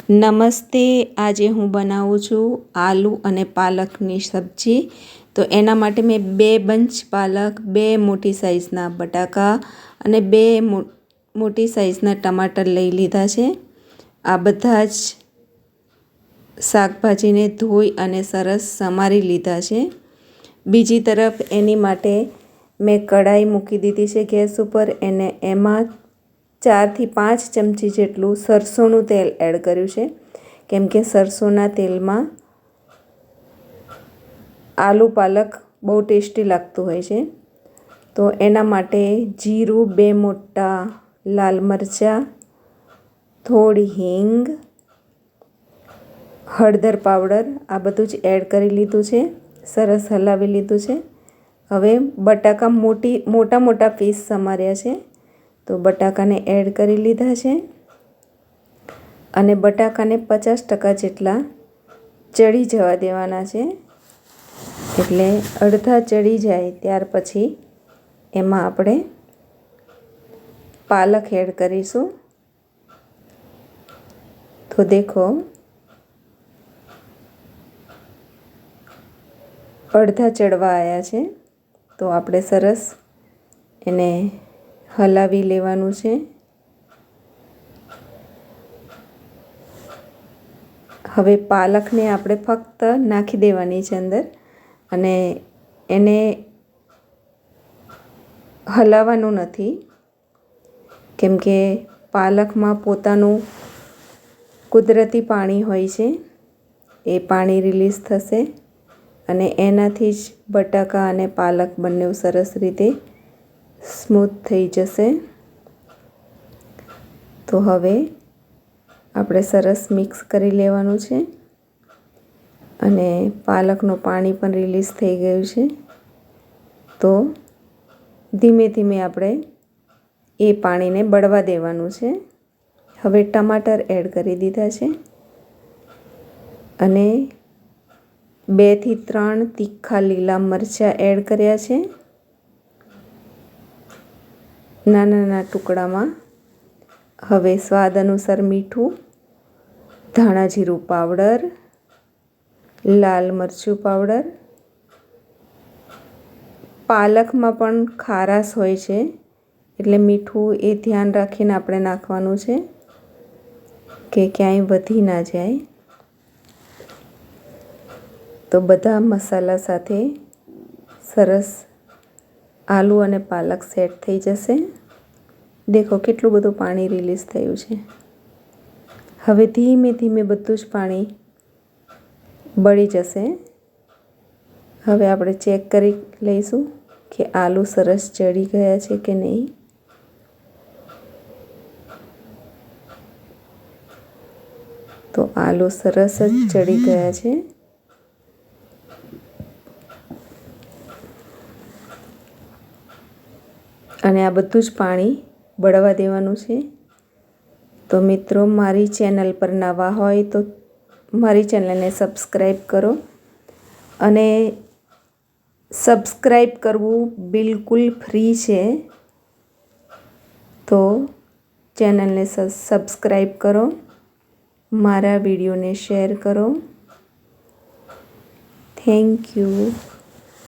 નમસ્તે, આજે હું બનાવું છું આલુ અને પાલકની સબ્જી। તો એના માટે મેં 2 બંચ પાલક, 2 મોટી સાઈઝના બટાકા અને 2 મોટી સાઈઝના ટમાટર લઈ લીધા છે। આ બધા જ શાકભાજીને ધોઈ અને સરસ સમારી લીધા છે। બીજી તરફ એની માટે મેં કઢાઈ મૂકી દીધી છે ગેસ ઉપર। એમાં 4 થી 5 ચમચી જેટલું સરસોનું તેલ એડ કર્યું છે, કેમ કે સરસોના તેલમાં આલુ પાલક બહુ ટેસ્ટી લાગતું હોય છે। તો એના માટે જીરું, 2 મોટા લાલ મરચાં, થોડી હિંગ, હળદર પાવડર, આ બધું જ એડ કરી લીધું છે। સરસ હલાવી લીધું છે। હવે બટાકા મોટા પીસ સમાર્યા છે, તો બટાકાને એડ કરી લીધા છે અને બટાકાને 50% જેટલા ચડી જવા દેવાના છે। એટલે અડધા ચડી જાય ત્યાર પછી એમાં આપણે પાલક એડ કરીશું। તો દેખો, અડધા ચડવા આવ્યા છે, તો આપણે સરસ એને હલાવી લેવાનું છે। હવે પાલકને આપણે ફક્ત નાખી દેવાની છે અંદર અને એને હલાવવાનું નથી, કેમ કે પાલકમાં પોતાનું કુદરતી પાણી હોય છે, એ પાણી રિલીઝ થશે અને એનાથી જ બટાકા અને પાલક બંને સરસ રીતે સ્મૂથ થઈ જશે। તો હવે આપણે સરસ મિક્સ કરી લેવાનું છે અને પાલકનું પાણી પણ રિલીઝ થઈ ગયું છે। તો ધીમે ધીમે આપણે એ પાણીને બળવા દેવાનું છે। હવે ટમાટર એડ કરી દીધા છે અને 2 થી 3 તીખા લીલા મરચાં એડ કર્યા છે નાના ટુકડામાં। હવે સ્વાદ અનુસાર મીઠું, ધાણા જીરું પાવડર, લાલ મરચું પાવડર, પાલકમાં પણ ખારાશ હોય છે એટલે મીઠું એ ધ્યાન રાખીને આપણે નાખવાનું છે કે ક્યાંય વધી ના જાય। તો બધા મસાલા સાથે સરસ આલુ અને પાલક સેટ થઈ જશે। દેખો કેટલું બધું પાણી રિલીઝ થયું છે। હવે ધીમે ધીમે બધું જ પાણી બળી જશે। હવે આપણે ચેક કરી લઈશું કે આલુ સરસ ચડી ગયા છે કે નહીં। તો આલુ સરસ જ ચડી ગયા છે અને આ બધું જ પાણી બળવા દેવાનું છે। તો મિત્રો, મારી ચેનલ પર નવા હોય તો મારી ચેનલને સબસ્ક્રાઈબ કરો અને સબસ્ક્રાઈબ કરવું બિલકુલ ફ્રી છે। તો ચેનલને સબસ્ક્રાઈબ કરો, મારા વિડીયોને શેર કરો। Thank you.